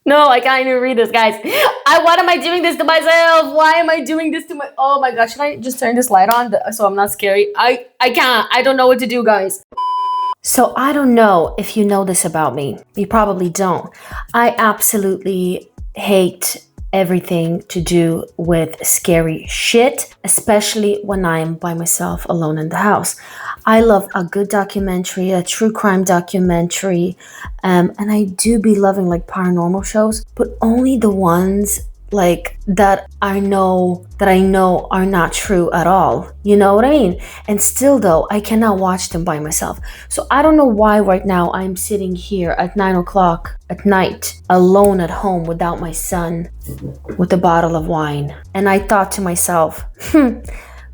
No, I can't even read this, guys. What am I doing this to myself? Why am I doing this to my? Oh my gosh! Should I just turn this light on so I'm not scary? I can't. I don't know what to do, guys. So I don't know if you know this about me. You probably don't. I absolutely hate everything to do with scary shit, especially when I'm by myself alone in the house. I love a good documentary, a true crime documentary, and I do be loving like paranormal shows, but only the ones like that I know are not true at all. You know what I mean? And still though, I cannot watch them by myself. So I don't know why right now I'm sitting here at 9 o'clock at night, alone at home without my son, with a bottle of wine. And I thought to myself,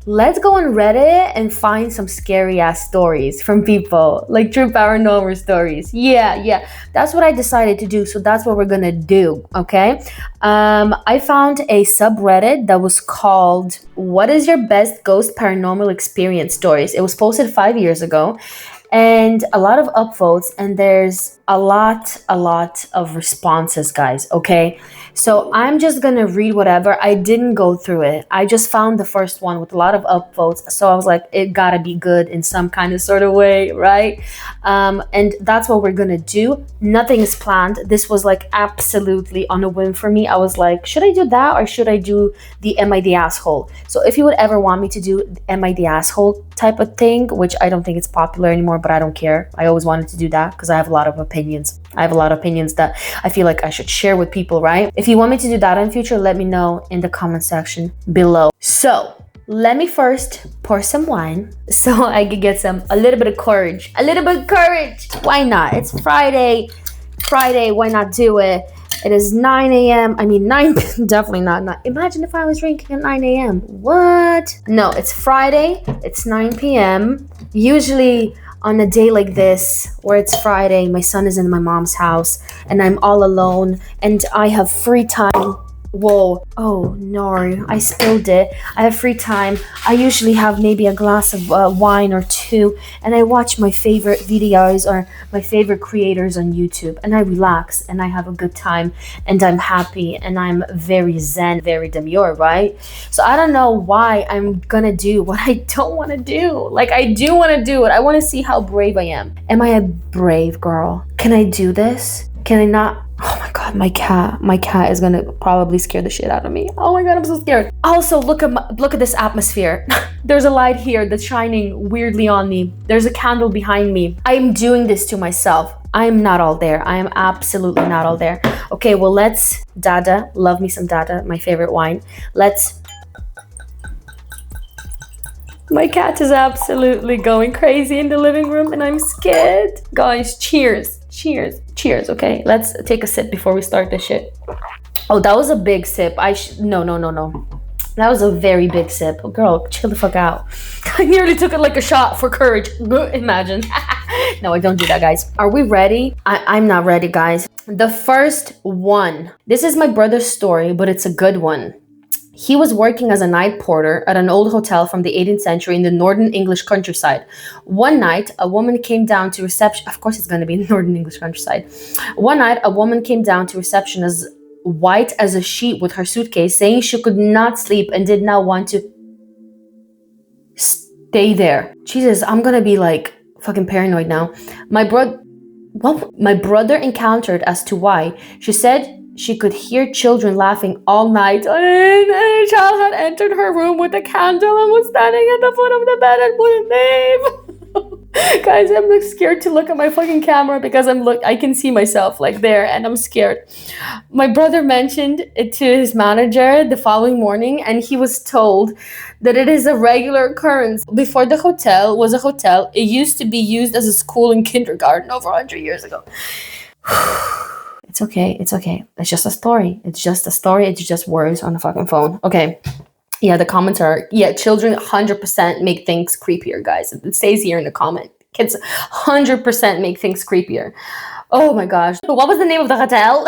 let's go on Reddit and find some scary ass stories from people, like true paranormal stories. Yeah, that's what I decided to do. So that's what we're gonna do, okay? I found a subreddit that was called "What is your best ghost paranormal experience stories?" It was posted 5 years ago, and a lot of upvotes, and there's a lot of responses, guys, okay? So I'm just gonna read whatever. I didn't go through it. I just found the first one with a lot of upvotes. So I was like, it gotta be good in some kind of sort of way, right? And that's what we're gonna do. Nothing is planned. This was like absolutely on a whim for me. I was like, should I do that or should I do the Am I the Asshole? So if you would ever want me to do Am I the Asshole type of thing, which I don't think it's popular anymore, but I don't care. I always wanted to do that because I have a lot of opinions. I have a lot of opinions that I feel like I should share with people, right? If you want me to do that in future, let me know in the comment section below. So let me first pour some wine so I could get a little bit of courage. A little bit of courage. Why not? It's Friday. Why not do it? It is 9 a.m. I mean, 9, definitely not. Imagine if I was drinking at 9 a.m. What? No, it's Friday. It's 9 p.m. Usually on a day like this, where it's Friday, my son is in my mom's house and I'm all alone and I have free time. Whoa, oh no, I spilled it. I have free time. I usually have maybe a glass of wine or two, and I watch my favorite videos or my favorite creators on YouTube, and I relax and I have a good time and I'm happy and I'm very zen, very demure, right? So I don't know why I'm gonna do what I don't want to do. Like, I do want to do it. I want to see how brave I am. Am I a brave girl? Can I do this? Can I not? Oh my god, my cat is gonna probably scare the shit out of me. Oh my god, I'm so scared. Also, look at this atmosphere. There's a light here that's shining weirdly on me. There's a candle behind me. I'm doing this to myself. I am not all there. I am absolutely not all there. Okay, well, let's Dada. Love me some Dada, my favorite wine. My cat is absolutely going crazy in the living room and I'm scared. Guys, cheers. Cheers, okay? Let's take a sip before we start this shit. Oh, that was a big sip. No. That was a very big sip. Girl, chill the fuck out. I nearly took it like a shot for courage. Imagine. No, I don't do that, guys. Are we ready? I'm not ready, guys. The first one. This is my brother's story, but it's a good one. He was working as a night porter at an old hotel from the 18th century in the northern English countryside. One night, a woman came down to reception. Of course, it's going to be in the northern English countryside. One night, a woman came down to reception as white as a sheet with her suitcase, saying she could not sleep and did not want to stay there. Jesus, I'm going to be like fucking paranoid now. My brother encountered as to why. She said she could hear children laughing all night, and a child had entered her room with a candle and was standing at the foot of the bed and wouldn't leave. Guys, I'm like scared to look at my fucking camera because I can see myself like there and I'm scared. My brother mentioned it to his manager the following morning and he was told that it is a regular occurrence. Before the hotel was a hotel, it used to be used as a school and kindergarten over 100 years ago. It's okay. It's just a story. It's just words on the fucking phone. Okay. Yeah, the comments are, children 100% make things creepier, guys. It says here in the comment. Kids 100% make things creepier. Oh my gosh. What was the name of the hotel?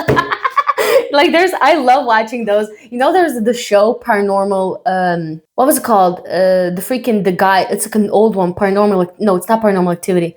I love watching those. You know, there's the show Paranormal, what was it called? The guy, it's like an old one, no, it's not Paranormal Activity.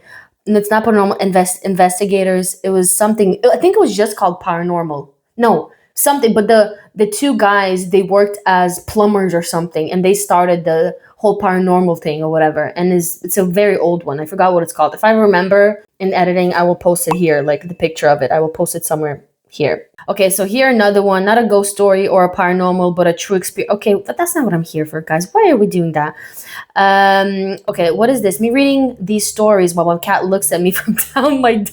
No, it's not Paranormal Investigators. It was something, I think it was just called Paranormal. No, something. But the two guys, they worked as plumbers or something, and they started the whole paranormal thing or whatever. And it's a very old one. I forgot what it's called. If I remember in editing, I will post it here, like the picture of it. I will post it somewhere here. Okay, so here another one, not a ghost story or a paranormal, but a true experience. Okay, but that's not what I'm here for, guys. Why are we doing that? Okay, what is this? Me reading these stories while my cat looks at me from down my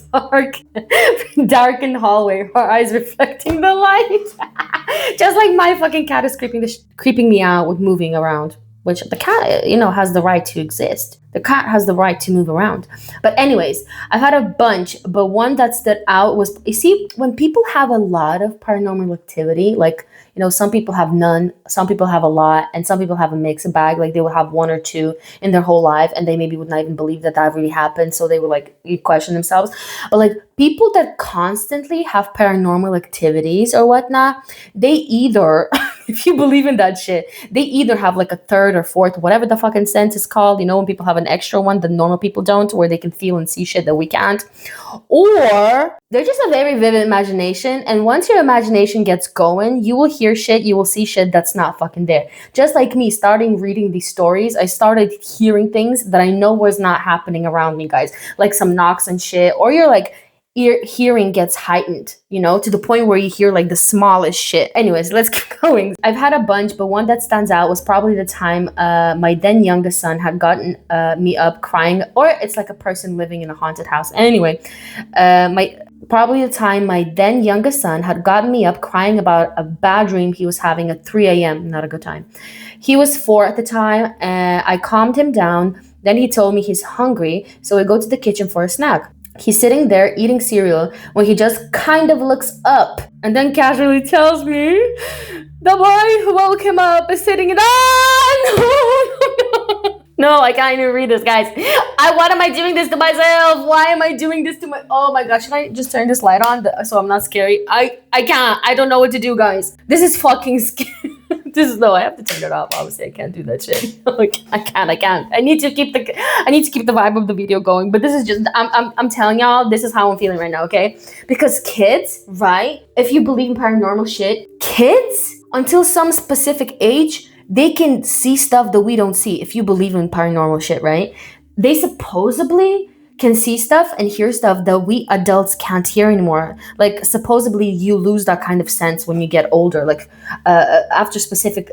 darkened hallway, her eyes reflecting the light. Just like my fucking cat is creeping me out with moving around, which the cat, has the right to exist. The cat has the right to move around. But anyways, I've had a bunch, but one that stood out was, you see, when people have a lot of paranormal activity, like, some people have none, some people have a lot, and some people have a mixed bag. Like they will have one or two in their whole life, and they maybe would not even believe that that really happened. So they would like question themselves. But like people that constantly have paranormal activities or whatnot, they either, if you believe in that shit, they either have like a third or fourth, whatever the fucking sense is called. When people have an extra one that normal people don't, where they can feel and see shit that we can't, or they're just a very vivid imagination, and once your imagination gets going, you will hear shit, you will see shit that's not fucking there. Just like me starting reading these stories, I started hearing things that I know was not happening around me, guys, like some knocks and shit, or you're like hearing gets heightened, to the point where you hear like the smallest shit. Anyways, let's keep going. I've had a bunch, but one that stands out was probably the time my then youngest son had gotten me up crying, or it's like a person living in a haunted house. Anyway, probably the time my then youngest son had gotten me up crying about a bad dream he was having at 3 a.m. Not a good time. He was 4 at the time, and I calmed him down. Then he told me he's hungry, so we go to the kitchen for a snack. He's sitting there eating cereal when he just kind of looks up and then casually tells me the boy who woke him up is sitting in. No, I can't even read this, guys. What am I doing this to myself? Why am I doing this to my? Oh my gosh! Should I just turn this light on so I'm not scary? I can't. I don't know what to do, guys. This is fucking scary. I have to turn it off. Obviously, I can't do that shit. I can't. I need to keep the vibe of the video going. But this is just. I'm telling y'all, this is how I'm feeling right now. Okay, because kids, right? If you believe in paranormal shit, kids until some specific age, they can see stuff that we don't see. If you believe in paranormal shit, right? They supposedly can see stuff and hear stuff that we adults can't hear anymore. Like supposedly you lose that kind of sense when you get older, like after specific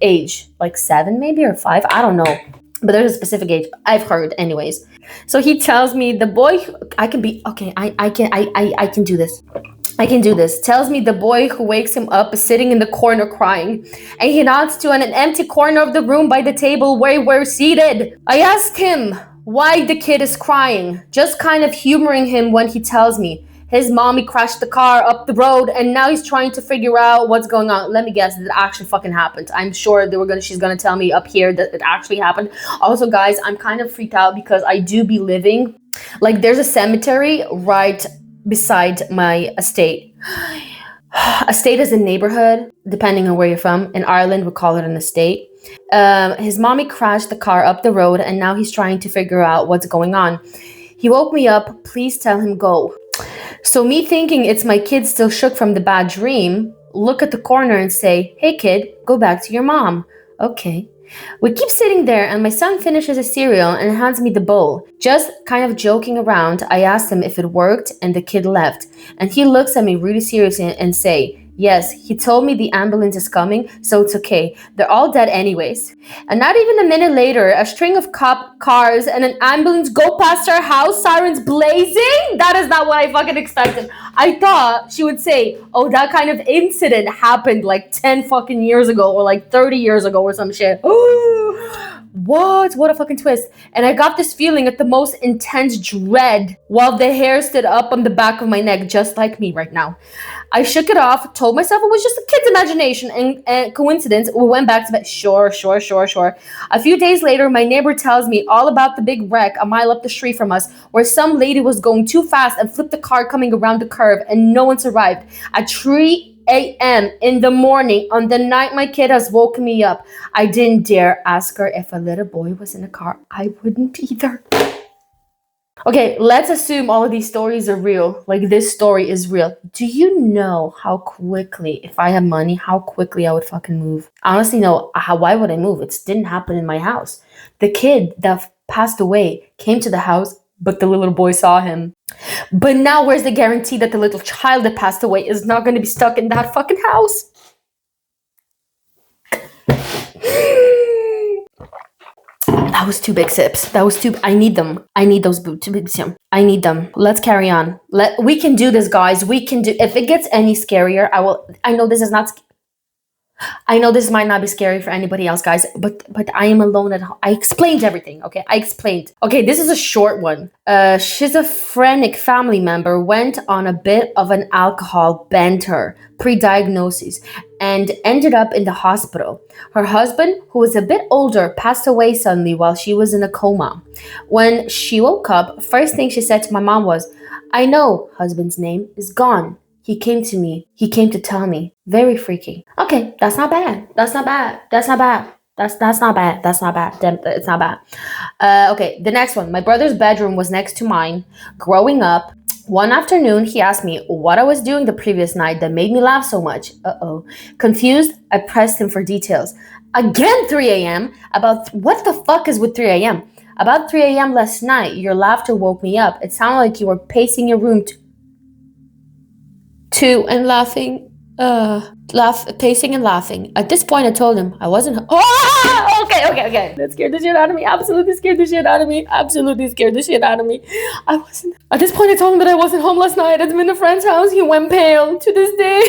age, like 7 maybe or 5, I don't know. But there's a specific age I've heard anyways. So he tells me the boy, I can do this. I can do this. Tells me the boy who wakes him up is sitting in the corner crying. And he nods to an empty corner of the room by the table where we're seated. I ask him why the kid is crying, just kind of humoring him when he tells me his mommy crashed the car up the road and now he's trying to figure out what's going on. Let me guess, that actually fucking happened. I'm sure she's gonna tell me up here that it actually happened. Also, guys, I'm kind of freaked out because I do be living, like there's a cemetery right beside my estate. Estate is a neighborhood, depending on where you're from. In Ireland, we call it an estate. His mommy crashed the car up the road and now he's trying to figure out what's going on. He woke me up, please tell him go. So me thinking it's my kid still shook from the bad dream, look at the corner and say, hey kid, go back to your mom. Okay. We keep sitting there and my son finishes his cereal and hands me the bowl. Just kind of joking around, I asked him if it worked and the kid left. And he looks at me really seriously and say, yes, he told me the ambulance is coming, so it's okay. They're all dead anyways. And not even a minute later, a string of cop cars and an ambulance go past our house, sirens blazing. That is not what I fucking expected. I thought she would say, oh, that kind of incident happened like 10 fucking years ago or like 30 years ago or some shit. Ooh. What a fucking twist. And I got this feeling at the most intense dread while the hair stood up on the back of my neck, just like me right now. I shook it off, told myself it was just a kid's imagination and coincidence. We went back to bed. Sure. A few days later, my neighbor tells me all about the big wreck a mile up the street from us where some lady was going too fast and flipped the car coming around the curve and no one survived. At 3 a.m. in the morning on the night my kid has woken me up. I didn't dare ask her if a little boy was in the car. I wouldn't either. Okay, let's assume all of these stories are real. Like this story is real. Do you know how quickly, if I had money, how quickly I would fucking move? Honestly, no. Why would I move? It didn't happen in my house. The kid that passed away came to the house, but the little boy saw him. But now, where's the guarantee that the little child that passed away is not going to be stuck in that fucking house? That was two big sips. That was two. I need them. I need those two big sips. I need them. Let's carry on. We can do this, guys. We can do. If it gets any scarier, I will. I know this is not. I know this might not be scary for anybody else, guys, but I am alone at home. I explained everything, okay? I explained. Okay, this is a short one. A schizophrenic family member went on a bit of an alcohol bender, pre-diagnosis, and ended up in the hospital. Her husband, who was a bit older, passed away suddenly while she was in a coma. When she woke up, first thing she said to my mom was, "I know husband's name is gone. He came to me. He came to tell me. Very freaky." Okay, that's not bad. That's not bad. That's not bad. That's not bad. That's not bad. It's not bad. Okay, the next one. My brother's bedroom was next to mine. Growing up, one afternoon he asked me what I was doing the previous night that made me laugh so much. Uh-oh. Confused, I pressed him for details. Again, 3 a.m. About what the fuck is with 3 a.m.? About 3 a.m. last night, your laughter woke me up. It sounded like you were pacing your room to and laughing, pacing and laughing. At this point, I told him I wasn't. Oh, okay. That scared the shit out of me. Absolutely scared the shit out of me. Absolutely scared the shit out of me. I wasn't. At this point, I told him that I wasn't home last night. I'd been at a friend's house. He went pale. To this day,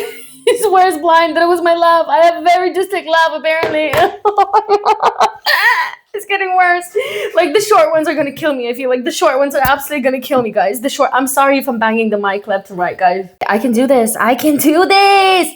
he swears blind that it was my laugh. I have very distinct laugh, apparently. It's getting worse. Like the short ones are gonna kill me. I feel like the short ones are absolutely gonna kill me, guys. I'm sorry if I'm banging the mic left and right, guys. I can do this. I can do this.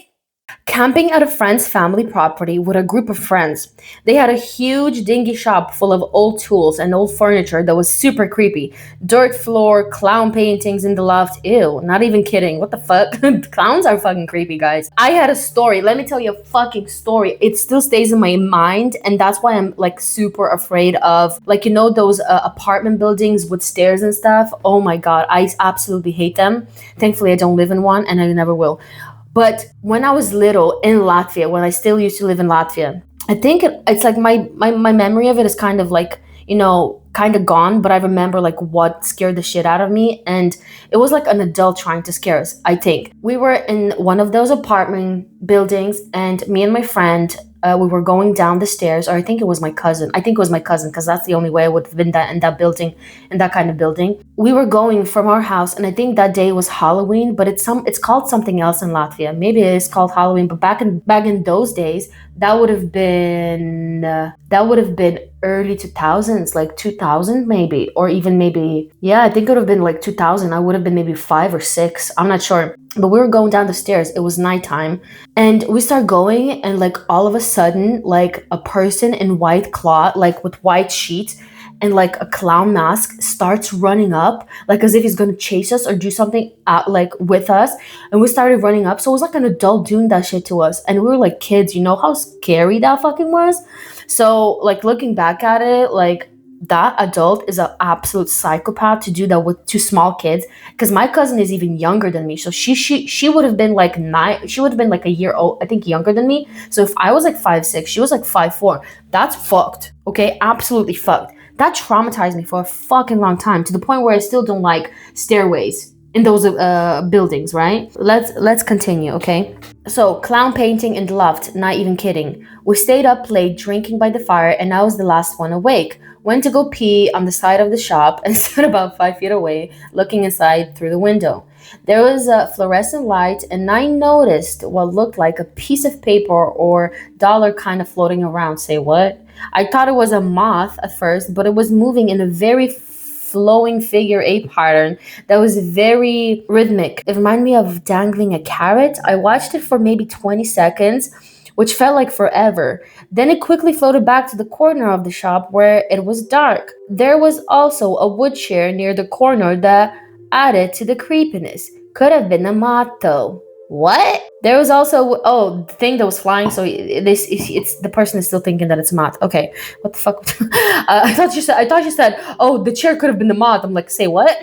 Camping at a friend's family property with a group of friends. They had a huge dingy shop full of old tools and old furniture that was super creepy. Dirt floor, clown paintings in the loft. Ew, not even kidding. What the fuck? Clowns are fucking creepy, guys. I had a story. Let me tell you a fucking story. It still stays in my mind, and that's why I'm like super afraid of, like, you know, those apartment buildings with stairs and stuff. Oh my god, I absolutely hate them. Thankfully, I don't live in one, and I never will. But when I was little in Latvia, when I still used to live in Latvia, I think it's like my memory of it is kind of like, you know, kind of gone, but I remember like what scared the shit out of me. And it was like an adult trying to scare us, I think. We were in one of those apartment buildings, and me and my friend, we were going down the stairs, or I think it was my cousin. I think it was my cousin, because that's the only way I would have been in that building, in that kind of building. We were going from our house, and I think that day was Halloween, but it's called something else in Latvia. Maybe it is called Halloween, but back in those days, that would have been early 2000s, like 2000 maybe, or even maybe, yeah, I think it would have been like 2000. I would have been maybe 5 or 6. I'm not sure. But we were going down the stairs. It was nighttime. And we start going, and like all of a sudden, like a person in white cloth, like with white sheets and like a clown mask, starts running up, like as if he's gonna chase us or do something like with us. And we started running up. So it was like an adult doing that shit to us. And we were like kids, you know how scary that fucking was? So like looking back at it, like that adult is an absolute psychopath to do that with two small kids, because my cousin is even younger than me, so she would have been like 9, she would have been like a year old, I think, younger than me. So if I was like 5'6", she was like 5'4". That's fucked. Okay, absolutely fucked. That traumatized me for a fucking long time, to the point where I still don't like stairways in those buildings, right? Let's continue, okay? So, clown painting in the loft, not even kidding. We stayed up late drinking by the fire, and I was the last one awake. Went to go pee on the side of the shop and stood about 5 feet away, looking inside through the window. There was a fluorescent light, and I noticed what looked like a piece of paper or dollar kind of floating around. Say what? I thought it was a moth at first, but it was moving in a very flowing figure eight pattern that was very rhythmic. It reminded me of dangling a carrot. I watched it for maybe 20 seconds, which felt like forever. Then it quickly floated back to the corner of the shop where it was dark. There was also a wood chair near the corner that added to the creepiness. Could have been a moth though. What? There was also the thing that was flying. So this it's the person is still thinking that it's moth. Okay, what the fuck? I thought you said oh the chair could have been the moth. I'm like say what?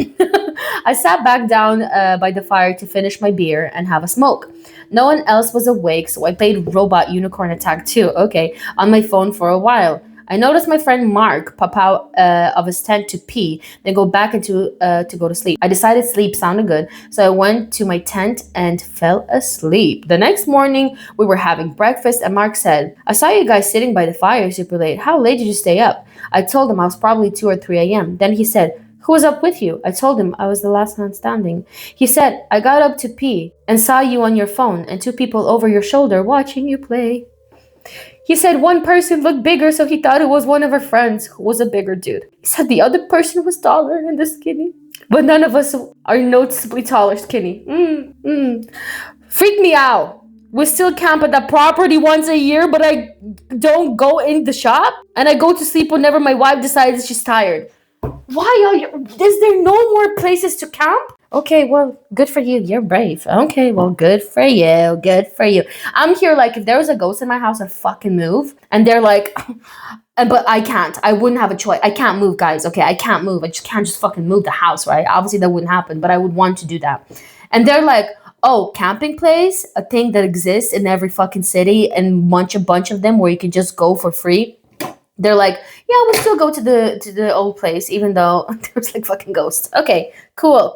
I sat back down by the fire to finish my beer and have a smoke. No one else was awake, so I played Robot Unicorn Attack 2. Okay, on my phone for a while. I noticed my friend Mark pop out of his tent to pee, then go back into to go to sleep. I decided sleep sounded good, so I went to my tent and fell asleep. The next morning, we were having breakfast, and Mark said, "I saw you guys sitting by the fire super late. How late did you stay up?" I told him I was probably 2 or 3 a.m. Then he said, "Who was up with you?" I told him I was the last man standing. He said, "I got up to pee and saw you on your phone and two people over your shoulder watching you play." He said one person looked bigger, so he thought it was one of our friends who was a bigger dude. He said the other person was taller and the skinny, but none of us are noticeably tall or skinny. Freak me out. We still camp at that property once a year, but I don't go in the shop, and I go to sleep whenever my wife decides she's tired. Why are you? Is there no more places to camp? Okay, well, good for you. You're brave. Okay, well, good for you. Good for you. I'm here like if there was a ghost in my house, I'd fucking move. And they're like, but I can't. I wouldn't have a choice. I can't move, guys. Okay, I can't move. I just can't just fucking move the house, right? Obviously, that wouldn't happen, but I would want to do that. And they're like, oh, camping place, a thing that exists in every fucking city, and bunch of them where you can just go for free. They're like, yeah, we'll still go to the old place, even though there's like fucking ghosts. Okay, cool.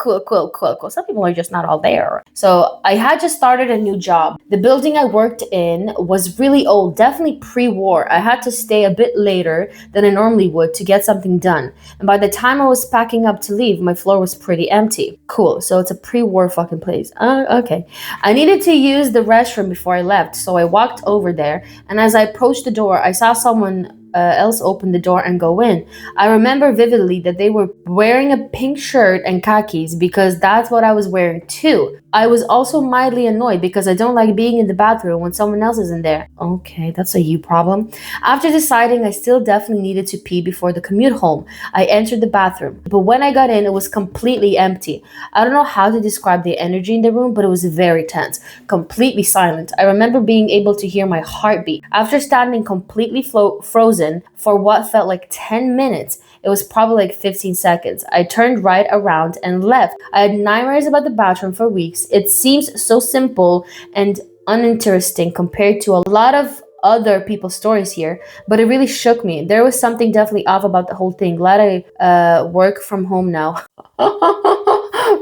Some people are just not all there. So I had just started a new job. The building I worked in was really old, definitely pre-war. I had to stay a bit later than I normally would to get something done. And by the time I was packing up to leave, my floor was pretty empty. Cool. So it's a pre-war fucking place. Okay. I needed to use the restroom before I left, so I walked over there. And as I approached the door, I saw someone else open the door and go in. I remember vividly that they were wearing a pink shirt and khakis because that's what I was wearing too. I was also mildly annoyed because I don't like being in the bathroom when someone else is in there. Okay, that's a you problem. After deciding I still definitely needed to pee before the commute home, I entered the bathroom. But when I got in, it was completely empty. I don't know how to describe the energy in the room, but it was very tense, completely silent. I remember being able to hear my heartbeat. After standing completely frozen for what felt like 10 minutes, it was probably like 15 seconds. I turned right around and left. I had nightmares about the bathroom for weeks. It seems so simple and uninteresting compared to a lot of other people's stories here, but it really shook me. There was something definitely off about the whole thing. Glad I work from home now.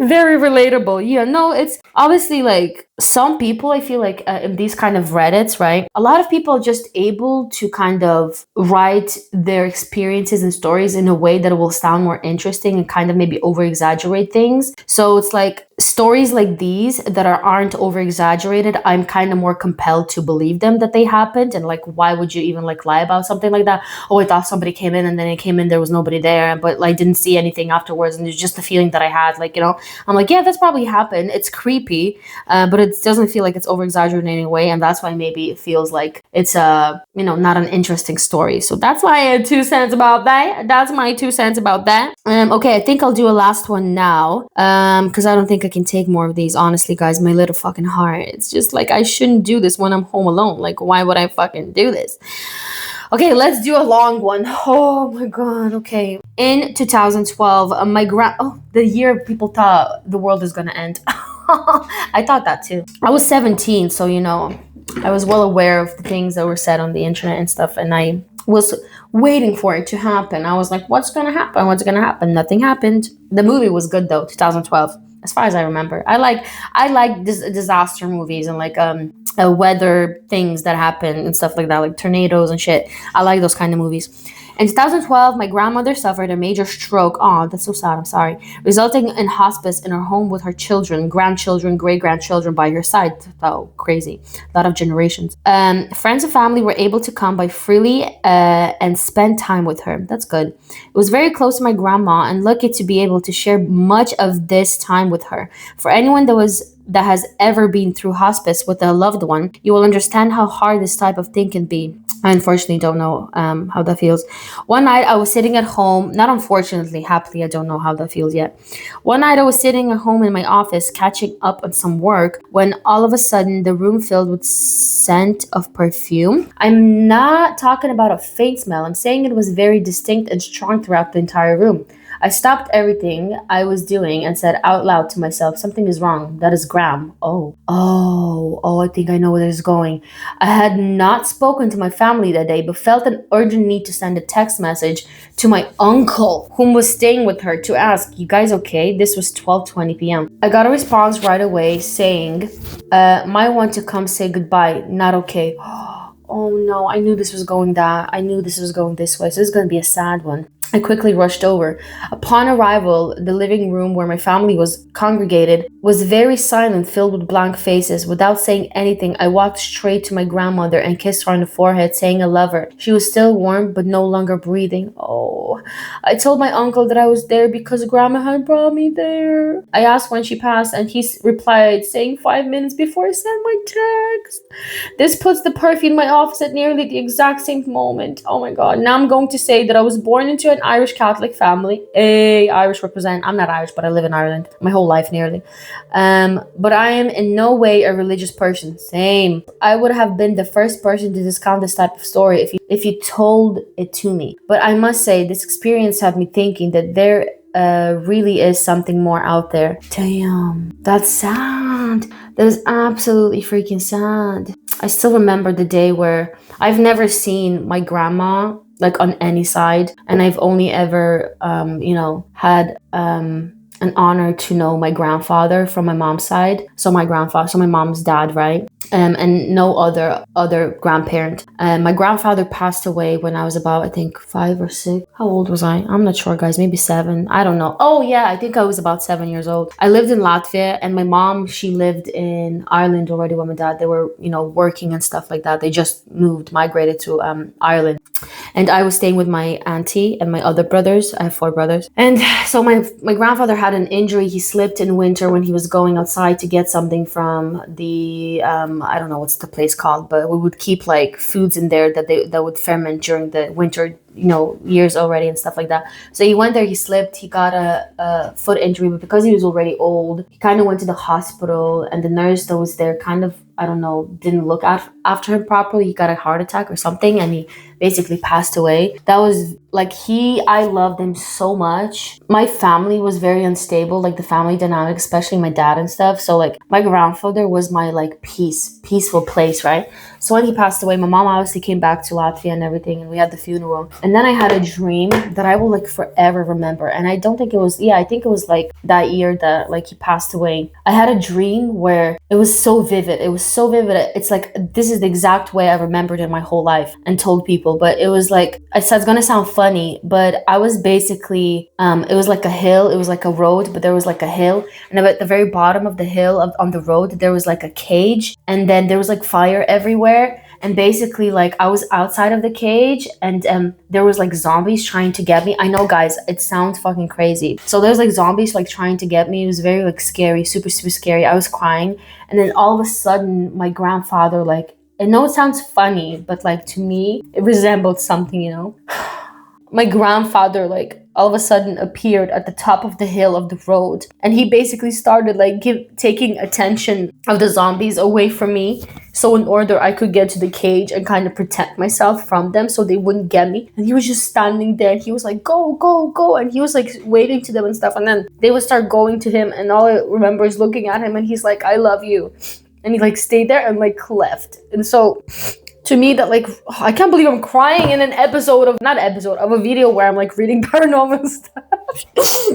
Very relatable. Yeah, no, it's obviously like some people, I feel like in these kind of Reddits, right? A lot of people are just able to kind of write their experiences and stories in a way that will sound more interesting and kind of maybe over exaggerate things. So it's like stories like these that aren't over exaggerated, I'm kind of more compelled to believe them that they happened. And like, why would you even like lie about something like that? Oh, I thought somebody came in and then it came in, there was nobody there, but like didn't see anything afterwards. And it's just the feeling that I had, like, you know, I'm like, yeah, that's probably happened. It's creepy, but it doesn't feel like it's over exaggerated in any way. And that's why maybe it feels like it's not an interesting story. So that's my 2 cents about that. That's my 2 cents about that. Okay, I think I'll do a last one now. Because I don't think I can take more of these, honestly, guys. My little fucking heart. It's just like I shouldn't do this when I'm home alone. Like, why would I fucking do this? Okay, let's do a long one. Oh my god. Okay. In 2012, the year people thought the world is gonna end. I thought that too. I was 17, so I was well aware of the things that were said on the internet and stuff, and I was waiting for it to happen. I was like, what's gonna happen? What's gonna happen? Nothing happened. The movie was good though, 2012, as far as I remember. I like disaster movies and like weather things that happen and stuff like that, like tornadoes and shit. I like those kind of movies. In 2012, my grandmother suffered a major stroke. Oh, that's so sad. I'm sorry. Resulting in hospice in her home with her children, grandchildren, great-grandchildren by her side. Oh, crazy. A lot of generations. Friends and family were able to come by freely and spend time with her. That's good. It was very close to my grandma and lucky to be able to share much of this time with her. For anyone that has ever been through hospice with a loved one, you will understand how hard this type of thing can be. I unfortunately don't know how that feels. One night I was sitting at home, not unfortunately, happily, I don't know how that feels yet. One night I was sitting at home in my office catching up on some work when all of a sudden the room filled with scent of perfume. I'm not talking about a faint smell, I'm saying it was very distinct and strong throughout the entire room. I stopped everything I was doing and said out loud to myself, something is wrong. That is Graham. Oh, I think I know where this is going. I had not spoken to my family that day, but felt an urgent need to send a text message to my uncle, whom was staying with her, to ask, "You guys okay?" This was 12:20 p.m. I got a response right away saying, "Might want to come say goodbye. Not okay." Oh no, I knew this was going that. I knew this was going this way. So this is going to be a sad one. I quickly rushed over. Upon arrival, the living room where my family was congregated was very silent, filled with blank faces. Without saying anything, I walked straight to my grandmother and kissed her on the forehead, saying I love her. She was still warm, but no longer breathing. Oh, I told my uncle that I was there because grandma had brought me there. I asked when she passed, and he replied, saying 5 minutes before I sent my text. This puts the perfume in my office at nearly the exact same moment. Oh my god. Now I'm going to say that I was born into an Irish Catholic family. Irish represent. I'm not Irish, but I live in Ireland my whole life nearly. But I am in no way a religious person. Same. I would have been the first person to discount this type of story if you told it to me. But I must say, this experience had me thinking that there really is something more out there. Damn, that's sad. That is absolutely freaking sad. I still remember the day where I've never seen my grandma like on any side, and I've only ever, had an honor to know my grandfather from my mom's side. So my mom's dad, right? And no other grandparent. My grandfather passed away when I was about, I think, 5 or 6. How old was I? I'm not sure, guys. Maybe 7. I don't know. Oh yeah, I think I was about 7 years old. I lived in Latvia, and my mom, she lived in Ireland already with my dad. They were, working and stuff like that. They just migrated to Ireland. And I was staying with my auntie and my other brothers. I have 4 brothers. And so my grandfather had an injury. He slipped in winter when he was going outside to get something from the I don't know what's the place called, but we would keep like foods in there that would ferment during the winter, years already and stuff like that. So he went there, he slipped, he got a foot injury, but because he was already old, he kind of went to the hospital, and the nurse that was there kind of, I don't know, didn't look after him properly. He got a heart attack or something, and he basically passed away. That was like I loved him so much. My family was very unstable, like the family dynamic, especially my dad and stuff. So like my grandfather was my like peaceful place, right? So when he passed away, my mom obviously came back to Latvia and everything, and we had the funeral. And then I had a dream that I will like forever remember. And I don't think it was, I think it was like that year that like he passed away. I had a dream where it was so vivid. It was so vivid. It's like, this is the exact way I remembered it my whole life and told people. But it was like, it's going to sound funny, but I was basically, it was like a hill. It was like a road, but there was like a hill. And at the very bottom of the hill on the road, there was like a cage. And then there was like fire everywhere. And basically, like, I was outside of the cage, and there was like zombies trying to get me. I know, guys, it sounds fucking crazy. So there's like zombies like trying to get me. It was very like scary, super, super scary. I was crying. And then all of a sudden, my grandfather, like, I know it sounds funny, but like to me, it resembled something. My grandfather, like, all of a sudden appeared at the top of the hill of the road, and he basically started like taking attention of the zombies away from me, so in order I could get to the cage and kind of protect myself from them so they wouldn't get me. And he was just standing there, and he was like, go, go, go, and he was like waving to them and stuff, and then they would start going to him, and all I remember is looking at him, and he's like, I love you, and he like stayed there and like left. And so to me, that like, I can't believe I'm crying in an episode of a video where I'm like reading paranormal stuff.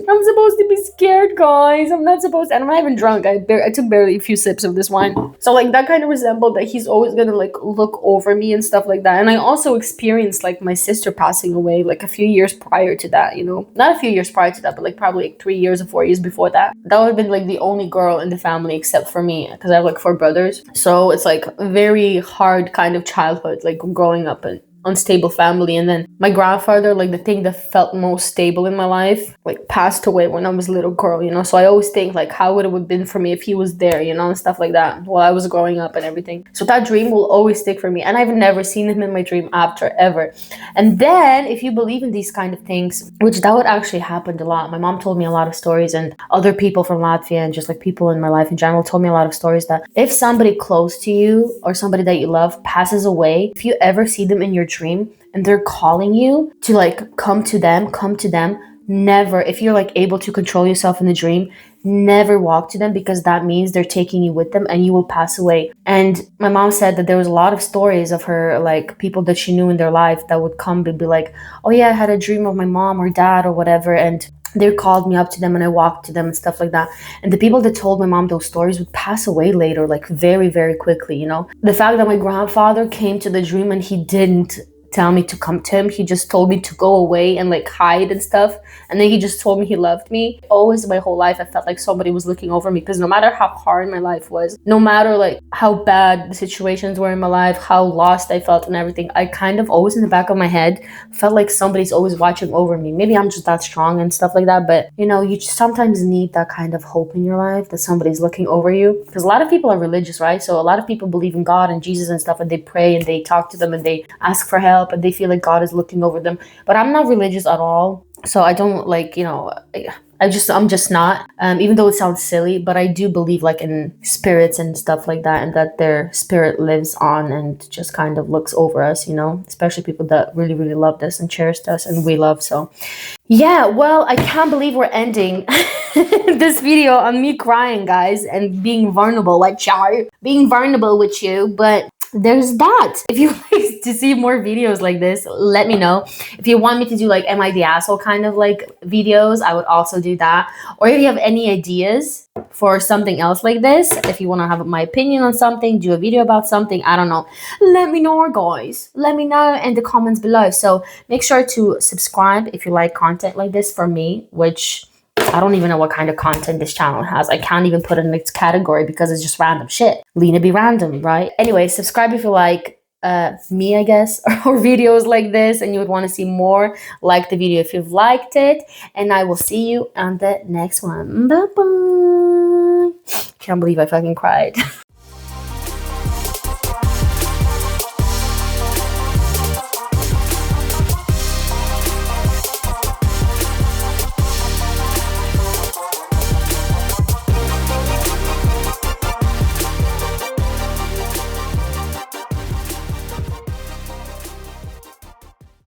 I'm supposed to be scared, guys. I'm not supposed to, and I'm not even drunk. I took barely a few sips of this wine. So like that kind of resembled that he's always gonna like look over me and stuff like that. And I also experienced like my sister passing away like a few years prior to that, not a few years prior to that, but like probably like 3 years or 4 years before that. That would have been like the only girl in the family except for me, because I have like 4 brothers. So it's like a very hard kind of childhood, like growing up unstable family. And then my grandfather, like the thing that felt most stable in my life, like passed away when I was a little girl, you know. So I always think like how would it have been for me if he was there, you know, and stuff like that while I was growing up and everything. So that dream will always stick for me. And I've never seen him in my dream after ever. And then if you believe in these kind of things, which that would actually happen a lot. My mom told me a lot of stories, and other people from Latvia and just like people in my life in general told me a lot of stories that if somebody close to you or somebody that you love passes away, if you ever see them in your dream and they're calling you to like come to them, never, if you're like able to control yourself in the dream, never walk to them, because that means they're taking you with them and you will pass away. And my mom said that there was a lot of stories of her, like people that she knew in their life that would come and be like, oh yeah, I had a dream of my mom or dad or whatever, and they called me up to them and I walked to them and stuff like that. And the people that told my mom those stories would pass away later, like very, very quickly, you know. The fact that my grandfather came to the dream and he didn't tell me to come to him, he just told me to go away and like hide and stuff, and then he just told me he loved me. Always my whole life I felt like somebody was looking over me, because no matter how hard my life was, no matter like how bad the situations were in my life, how lost I felt and everything, I kind of always in the back of my head felt like somebody's always watching over me. Maybe I'm just that strong and stuff like that, but you know, you just sometimes need that kind of hope in your life that somebody's looking over you, because a lot of people are religious, right? So a lot of people believe in God and Jesus and stuff, and they pray and they talk to them and they ask for help and they feel like God is looking over them. But I'm not religious at all, so I don't like, you know, I'm just not, even though it sounds silly, but I do believe like in spirits and stuff like that, and that their spirit lives on and just kind of looks over us, you know, especially people that really, really loved us and cherished us and we love. So yeah, well, I can't believe we're ending this video on me crying, guys, and being vulnerable, like Char, being vulnerable with you. But there's that. If you like to see more videos like this, let me know. If you want me to do like Am I the Asshole kind of like videos, I would also do that. Or if you have any ideas for something else like this, if you want to have my opinion on something, do a video about something, I don't know, let me know, guys. Let me know in the comments below. So make sure to subscribe if you like content like this from me, which I don't even know what kind of content this channel has. I can't even put it in its category because it's just random shit. Lena be random, right? Anyway, subscribe if you like me, I guess, or videos like this and you would want to see more. Like the video if you've liked it, and I will see you on the next one. Bye bye. Can't believe I fucking cried.